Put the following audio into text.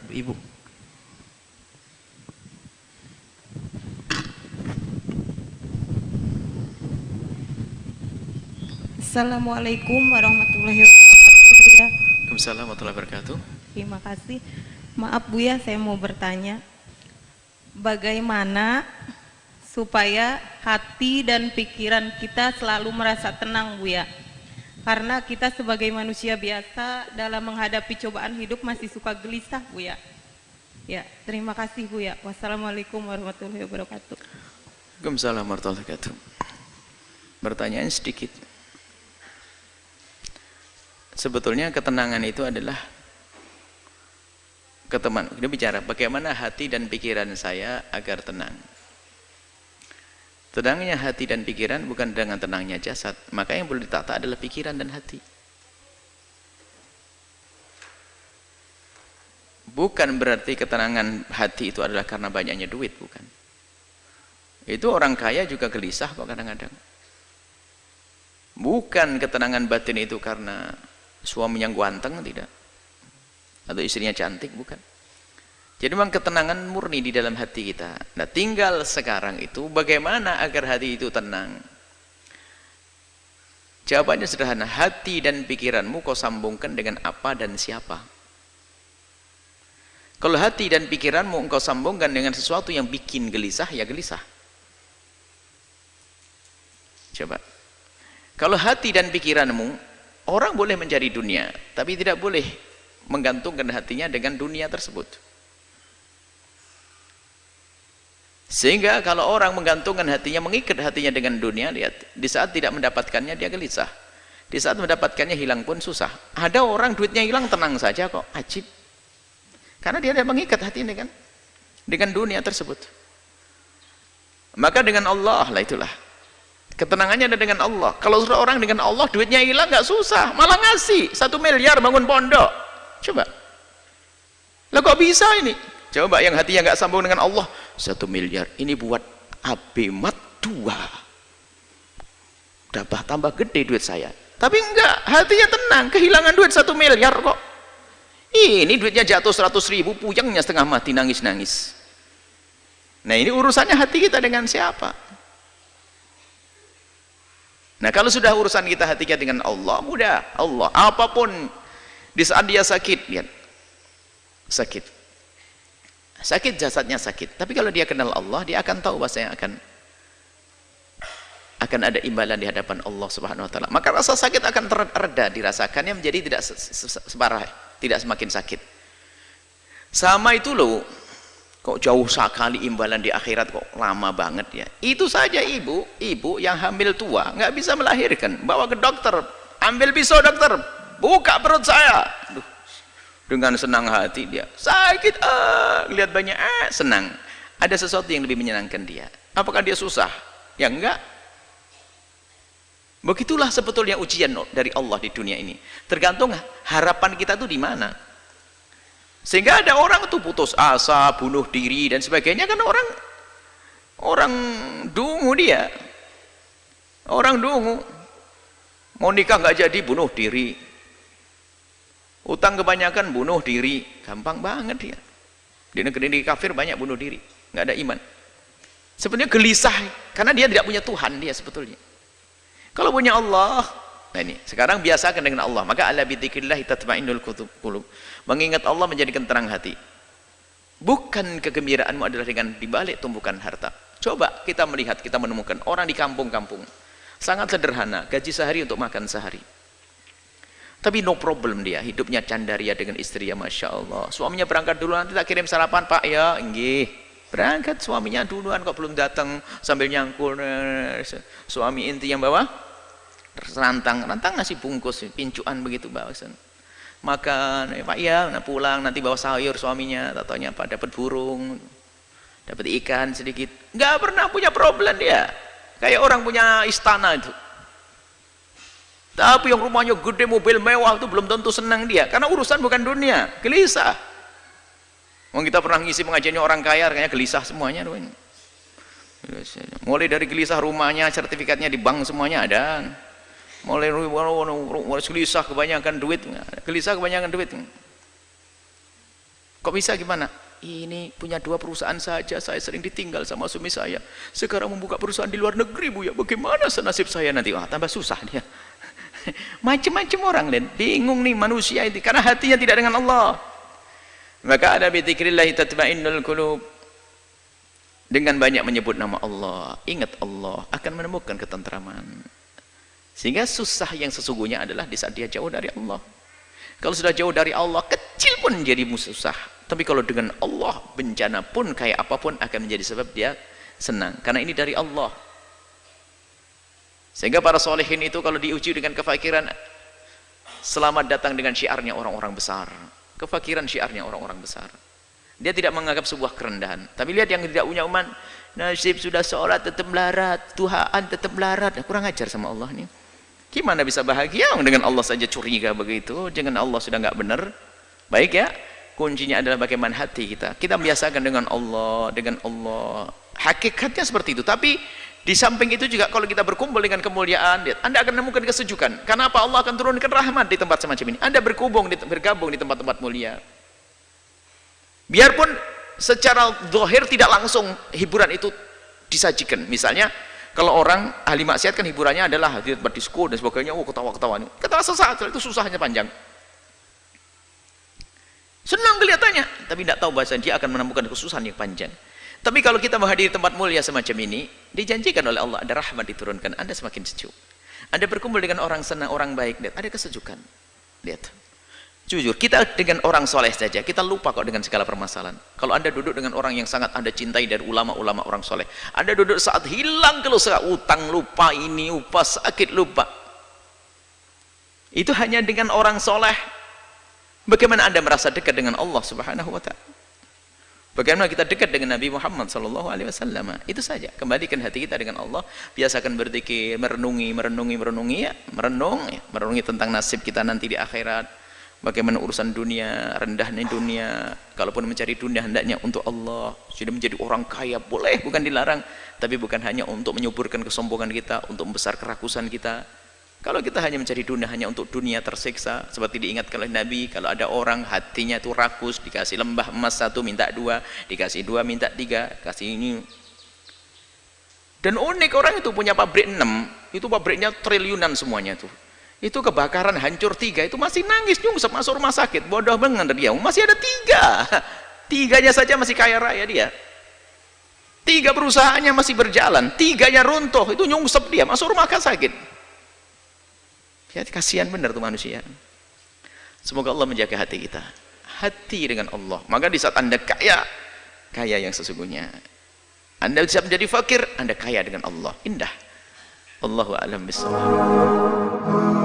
Ibu. Assalamualaikum warahmatullahi wabarakatuh, Bu ya. Waalaikumsalam warahmatullahi wabarakatuh. Terima kasih. Maaf Bu ya, saya mau bertanya, bagaimana supaya hati dan pikiran kita selalu merasa tenang Bu ya? Karena kita sebagai manusia biasa dalam menghadapi cobaan hidup masih suka gelisah Bu ya. Ya, terima kasih Bu ya. Wassalamualaikum warahmatullahi wabarakatuh. Waalaikumsalam warahmatullahi wabarakatuh. Pertanyaan sedikit. Sebetulnya ketenangan itu adalah kita bicara bagaimana hati dan pikiran saya agar tenang. Tenangnya hati dan pikiran bukan dengan tenangnya jasad. Maka yang perlu ditata adalah pikiran dan hati. Bukan berarti ketenangan hati itu adalah karena banyaknya duit, bukan. Itu orang kaya juga gelisah kok kadang-kadang. Bukan ketenangan batin itu karena suaminya ganteng, tidak, atau istrinya cantik, bukan. Jadi memang ketenangan murni di dalam hati kita. Nah, tinggal sekarang itu bagaimana agar hati itu tenang. Jawabannya sederhana, hati dan pikiranmu kau sambungkan dengan apa dan siapa. Kalau hati dan pikiranmu engkau sambungkan dengan sesuatu yang bikin gelisah, ya gelisah. Coba, kalau hati dan pikiranmu, orang boleh mencari dunia, tapi tidak boleh menggantungkan hatinya dengan dunia tersebut. Sehingga kalau orang menggantungkan hatinya, mengikat hatinya dengan dunia, lihat, di saat tidak mendapatkannya dia gelisah. Di saat mendapatkannya hilang pun susah. Ada orang duitnya hilang tenang saja kok, ajib. Karena dia tidak mengikat hatinya dengan dunia tersebut. Maka dengan Allah lah itulah. Ketenangannya ada dengan Allah. Kalau orang dengan Allah duitnya hilang nggak susah, malah ngasih 1 miliar bangun pondok. Coba. Lah kok bisa ini? Coba yang hatinya nggak sambung dengan Allah, 1 miliar ini buat abimat 2. Dapat tambah gede duit saya. Tapi enggak, hatinya tenang, kehilangan duit 1 miliar kok. Ini duitnya jatuh 100.000, puyengnya setengah mati, nangis-nangis. Nah, ini urusannya hati kita dengan siapa? Nah, kalau sudah urusan kita hati kita dengan Allah, mudah. Allah, apapun di saat dia sakit, lihat. Sakit jasadnya sakit. Tapi kalau dia kenal Allah, dia akan tahu bahwasanya akan ada imbalan di hadapan Allah Subhanahu wa taala. Maka rasa sakit akan tereda dirasakannya menjadi tidak separah, tidak semakin sakit. Sama itu loh. Kok jauh sekali imbalan di akhirat, kok lama banget ya. Itu saja ibu yang hamil tua nggak bisa melahirkan, bawa ke dokter, ambil pisau dokter, buka perut saya. Aduh, dengan senang hati dia sakit, lihat banyak senang. Ada sesuatu yang lebih menyenangkan dia. Apakah dia susah? Ya enggak. Begitulah sebetulnya ujian dari Allah di dunia ini. Tergantung harapan kita tuh di mana. Sehingga ada orang tuh putus asa, bunuh diri dan sebagainya, kan orang dungu dia. Orang dungu. Mau nikah nggak jadi, bunuh diri. Utang kebanyakan, bunuh diri. Gampang banget dia. Di negeri kafir banyak bunuh diri, nggak ada iman. Sebenarnya gelisah karena dia tidak punya Tuhan dia sebetulnya. Kalau punya Allah, nah ini sekarang biasakan dengan Allah. Maka ala bidzikrillah tatma'innul qulub. Mengingat Allah menjadikan terang hati. Bukan kegembiraanmu adalah dengan dibalik tumpukan harta. Coba kita melihat, kita menemukan orang di kampung-kampung sangat sederhana, gaji sehari untuk makan sehari. Tapi no problem dia, hidupnya candaria dengan istri, ya Masya Allah. Suaminya berangkat dulu, nanti tak kirim sarapan Pak ya, inggih. Berangkat suaminya duluan kok belum datang, sambil nyangkul suami inti yang bawa rantang nasi bungkus, pincuan begitu bawa makan, Pak ya, pulang nanti bawa sayur suaminya, tatonya Pak dapat burung, dapat ikan sedikit, nggak pernah punya problem dia, kayak orang punya istana itu. Tapi yang rumahnya gede, mobil mewah itu belum tentu senang dia, karena urusan bukan dunia, gelisah. Mau kita pernah ngisi pengajiannya orang kaya, kayaknya gelisah semuanya. Mulai dari gelisah rumahnya, sertifikatnya di bank semuanya ada. Mulai gelisah kebanyakan duit, Kok bisa gimana? Ini punya 2 perusahaan saja, saya sering ditinggal sama suami saya. Sekarang membuka perusahaan di luar negeri, Bu ya. Bagaimana senasib saya nanti? Wah, tambah susah dia. Macam-macam orang, dan bingung nih manusia itu karena hatinya tidak dengan Allah. Maka ada bi dzikrillah tatma'innul qulub. Dengan banyak menyebut nama Allah, ingat Allah, akan menemukan ketentraman. Sehingga susah yang sesungguhnya adalah di saat dia jauh dari Allah. Kalau sudah jauh dari Allah, kecil pun jadi susah. Tapi kalau dengan Allah, bencana pun kayak apapun akan menjadi sebab dia senang. Karena ini dari Allah. Sehingga para solehin itu kalau diuji dengan kefakiran, selamat datang dengan syiarnya orang-orang besar. Kefakiran syiarnya orang-orang besar. Dia tidak menganggap sebuah kerendahan. Tapi lihat yang tidak punya iman, nasib sudah sholat tetap melarat, Tuhan tetap melarat. Kurang ajar sama Allah nih. Gimana bisa bahagia dengan Allah saja curiga begitu, dengan Allah sudah nggak benar. Baik ya, kuncinya adalah bagaimana hati kita. Kita biasakan dengan Allah, dengan Allah. Hakikatnya seperti itu. Tapi di samping itu juga kalau kita berkumpul dengan kemuliaan, Anda akan menemukan kesejukan. Karena apa? Allah akan turunkan rahmat di tempat semacam ini. Anda bergabung di tempat-tempat mulia. Biarpun secara zahir tidak langsung hiburan itu disajikan. Misalnya kalau orang ahli maksiat kan hiburannya adalah hadir berdisko dan sebagainya, ketawa-ketawa. Ketawa sesaat, itu susahnya panjang. Senang kelihatannya, tapi tidak tahu bahasa dia akan menemukan kesusahan yang panjang. Tapi kalau kita menghadiri tempat mulia semacam ini, dijanjikan oleh Allah ada rahmat diturunkan, Anda semakin sejuk. Anda berkumpul dengan orang senang, orang baik, lihat, ada kesejukan. Lihat. Jujur, kita dengan orang soleh saja, kita lupa kok dengan segala permasalahan. Kalau Anda duduk dengan orang yang sangat Anda cintai dari ulama-ulama orang soleh, Anda duduk saat hilang kalau utang lupa, ini lupa, sakit lupa. Itu hanya dengan orang soleh. Bagaimana Anda merasa dekat dengan Allah Subhanahu wa ta'ala? Bagaimana kita dekat dengan Nabi Muhammad SAW? Itu saja. Kembalikan hati kita dengan Allah. Biasakan berzikir, merenungi ya. Merenungi tentang nasib kita nanti di akhirat. Bagaimana urusan dunia, rendahnya dunia. Kalaupun mencari dunia hendaknya untuk Allah. Sudah menjadi orang kaya boleh, bukan dilarang. Tapi bukan hanya untuk menyuburkan kesombongan kita, untuk membesar kerakusan kita. Kalau kita hanya mencari dunia hanya untuk dunia tersiksa, seperti diingatkan oleh Nabi, kalau ada orang hatinya itu rakus, dikasih lembah emas 1 minta 2, dikasih 2 minta 3, kasih ini. Dan unik, orang itu punya pabrik 6, itu pabriknya triliunan semuanya tuh. Itu kebakaran hancur 3, itu masih nangis nyungsep masuk rumah sakit. Bodoh banget dia, masih ada 3. 3-nya saja masih kaya raya dia. 3 perusahaannya masih berjalan, 3-nya runtuh, itu nyungsep dia masuk rumah sakit. Ya, kasihan benar tuh manusia. Semoga Allah menjaga hati kita. Hati dengan Allah. Maka di saat Anda kaya, kaya yang sesungguhnya. Anda bisa menjadi fakir, Anda kaya dengan Allah. Indah. Allahu a'lam bishawab.